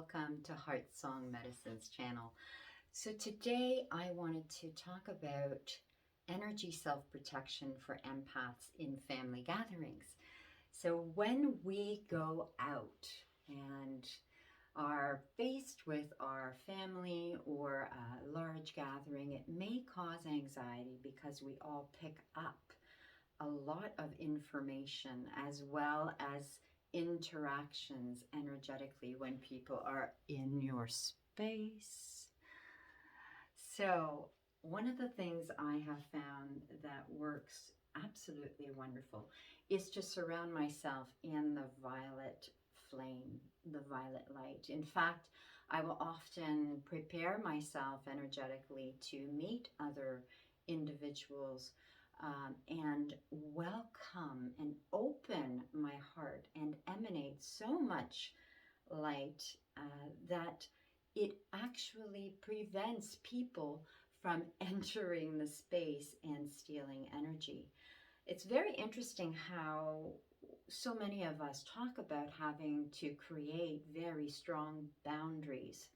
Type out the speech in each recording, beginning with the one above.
welcome to HeartSong Medicine's channel. So today I wanted to talk about energy self-protection for empaths in family gatherings. So when we go out and are faced with our family or a large gathering, it may cause anxiety because we all pick up a lot of information as well as interactions energetically when people are in your space. So one of the things I have found that works absolutely wonderful is to surround myself in the violet flame, the violet light. In fact, I will often prepare myself energetically to meet other individuals and welcome and open my heart and emanate so much light that it actually prevents people from entering the space and stealing energy. It's very interesting how so many of us talk about having to create very strong boundaries.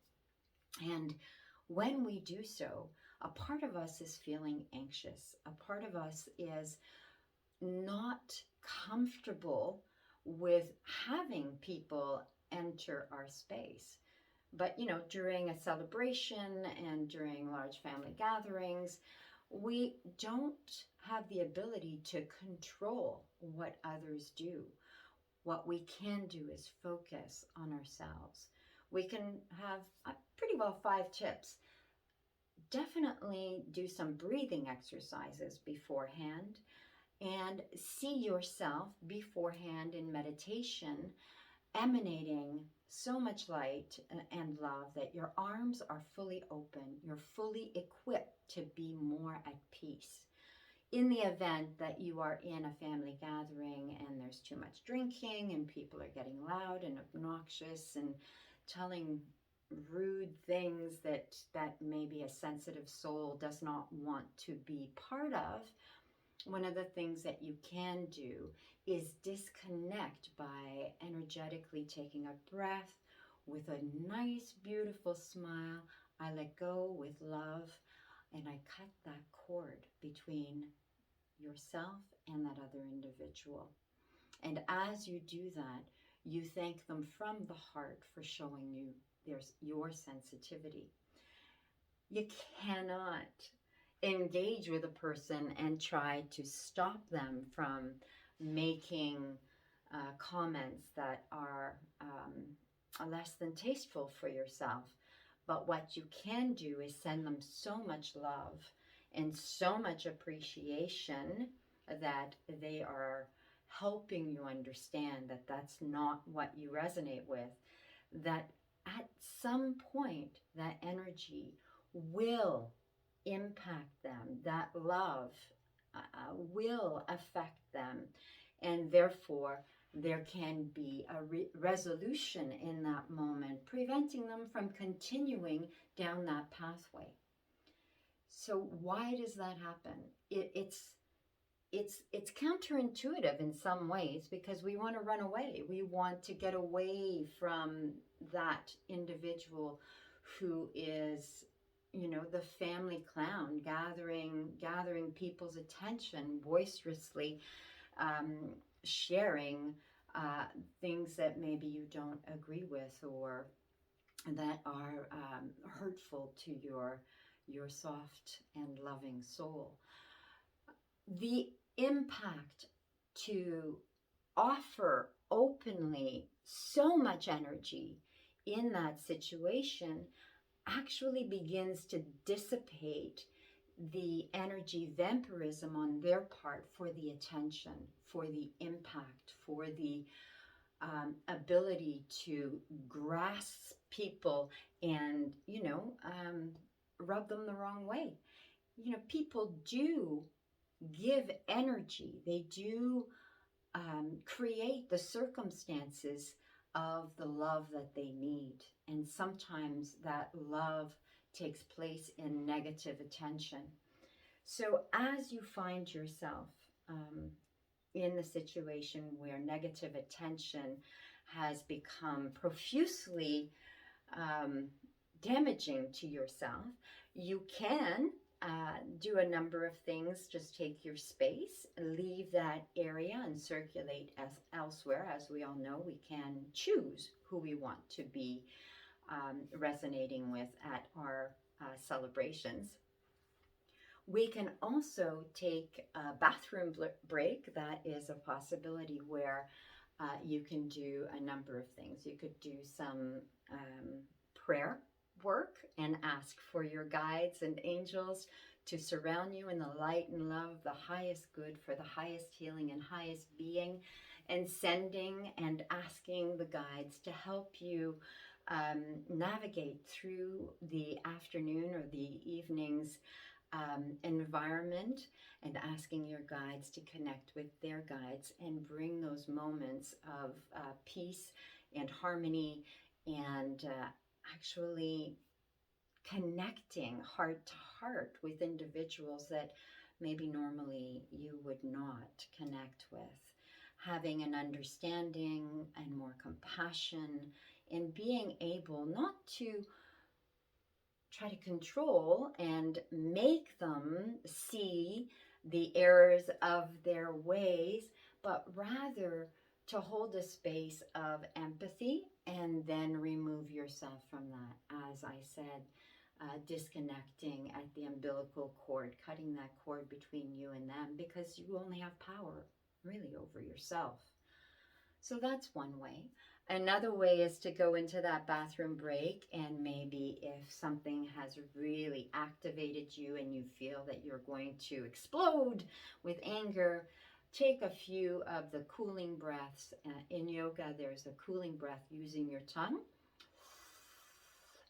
And when we do so, a part of us is feeling anxious. A part of us is not comfortable with having people enter our space. But, during a celebration and during large family gatherings, we don't have the ability to control what others do. What we can do is focus on ourselves. We can have pretty well 5 tips. Definitely do some breathing exercises beforehand and see yourself beforehand in meditation emanating so much light and love that your arms are fully open. You're fully equipped to be more at peace. In the event that you are in a family gathering and there's too much drinking and people are getting loud and obnoxious and telling rude things that maybe a sensitive soul does not want to be part of, one of the things that you can do is disconnect by energetically taking a breath with a nice, beautiful smile. I let go with love and I cut that cord between yourself and that other individual. And as you do that, you thank them from the heart for showing you your sensitivity. You cannot engage with a person and try to stop them from making comments that are less than tasteful for yourself. But what you can do is send them so much love and so much appreciation that they are helping you understand that that's not what you resonate with, that at some point that energy will impact them, that love will affect them, and therefore there can be a resolution in that moment, preventing them from continuing down that pathway. So why does that happen? It's counterintuitive in some ways because we want to run away. We want to get away from that individual who is, the family clown, gathering people's attention boisterously, sharing things that maybe you don't agree with or that are hurtful to your soft and loving soul. The impact to offer openly so much energy in that situation actually begins to dissipate the energy vampirism on their part for the attention, for the impact, for the ability to grasp people and, rub them the wrong way. People do give energy. They do create the circumstances of the love that they need. And sometimes that love takes place in negative attention. So as you find yourself in the situation where negative attention has become profusely damaging to yourself. You can do a number of things. Just take your space, leave that area, and circulate as elsewhere. As we all know, we can choose who we want to be resonating with at our celebrations. We can also take a bathroom break. That is a possibility where you can do a number of things. You could do some prayer work and ask for your guides and angels to surround you in the light and love of the highest good for the highest healing and highest being, and sending and asking the guides to help you navigate through the afternoon or the evening's environment, and asking your guides to connect with their guides and bring those moments of peace and harmony, and actually connecting heart to heart with individuals that maybe normally you would not connect with. Having an understanding and more compassion, and being able not to try to control and make them see the errors of their ways, but rather to hold a space of empathy and then remove yourself from that. As I said, disconnecting at the umbilical cord, cutting that cord between you and them, because you only have power really over yourself. So that's one way. Another way is to go into that bathroom break, and maybe if something has really activated you and you feel that you're going to explode with anger, take a few of the cooling breaths. In yoga, there's a cooling breath using your tongue,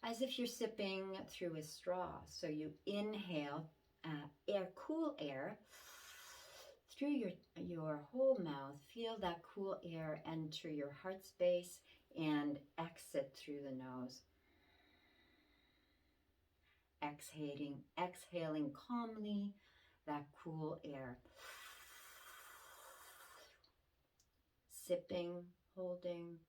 as if you're sipping through a straw. So you inhale cool air through your whole mouth. Feel that cool air enter your heart space and exit through the nose. Exhaling calmly that cool air. Sipping, holding,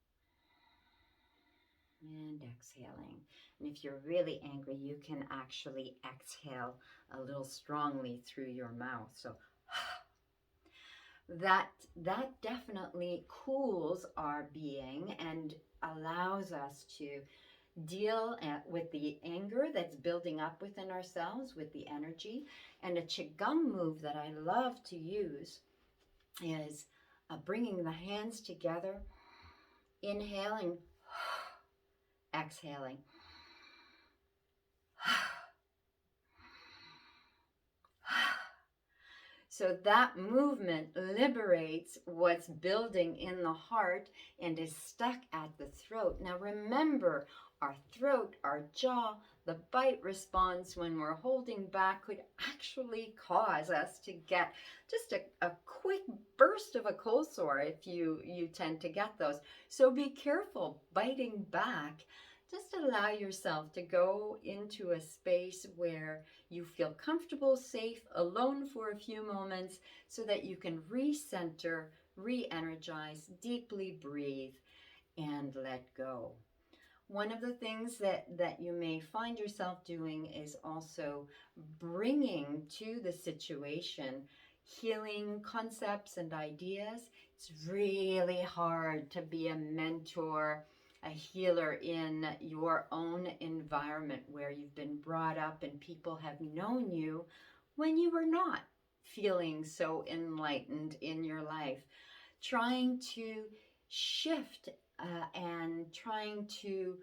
and exhaling. And if you're really angry, you can actually exhale a little strongly through your mouth. So that definitely cools our being and allows us to deal with the anger that's building up within ourselves, with the energy. And a qigong move that I love to use is bringing the hands together, inhaling, exhaling. So that movement liberates what's building in the heart and is stuck at the throat. Now remember, our throat, our jaw, the bite response when we're holding back could actually cause us to get just a quick burst of a cold sore if you tend to get those. So be careful biting back. Just allow yourself to go into a space where you feel comfortable, safe, alone for a few moments, so that you can recenter, re-energize, deeply breathe, and let go. One of the things that you may find yourself doing is also bringing to the situation healing concepts and ideas. It's really hard to be a mentor, a healer in your own environment where you've been brought up and people have known you when you were not feeling so enlightened in your life. Trying to shift and trying to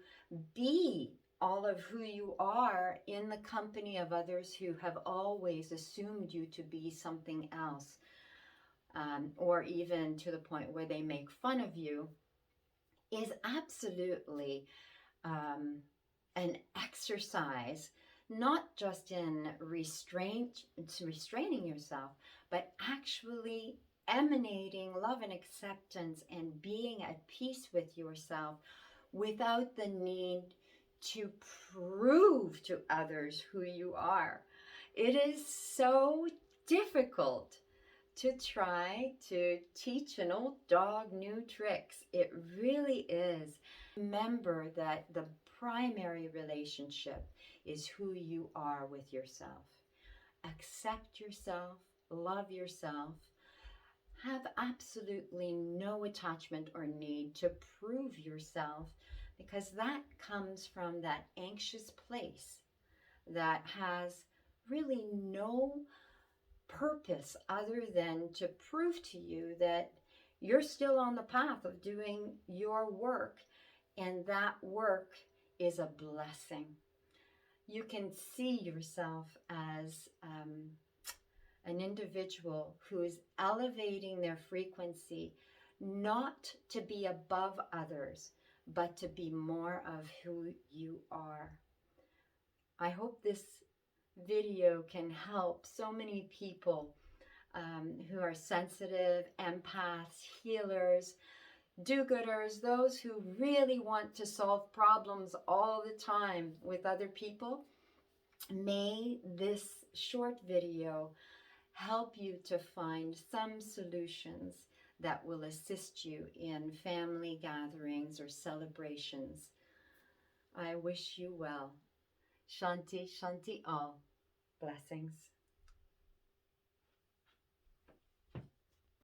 be all of who you are in the company of others who have always assumed you to be something else, or even to the point where they make fun of you, is absolutely an exercise, not just in restraining yourself, but actually emanating love and acceptance and being at peace with yourself without the need to prove to others who you are. It is so difficult to try to teach an old dog new tricks. It really is. Remember that the primary relationship is who you are with yourself. Accept yourself, love yourself, have absolutely no attachment or need to prove yourself, because that comes from that anxious place that has really no purpose other than to prove to you that you're still on the path of doing your work, and that work is a blessing. You can see yourself as an individual who is elevating their frequency, not to be above others, but to be more of who you are. I hope this video can help so many people who are sensitive, empaths, healers, do-gooders, those who really want to solve problems all the time with other people. May this short video help you to find some solutions that will assist you in family gatherings or celebrations. I wish you well. Shanti, Shanti all. Blessings.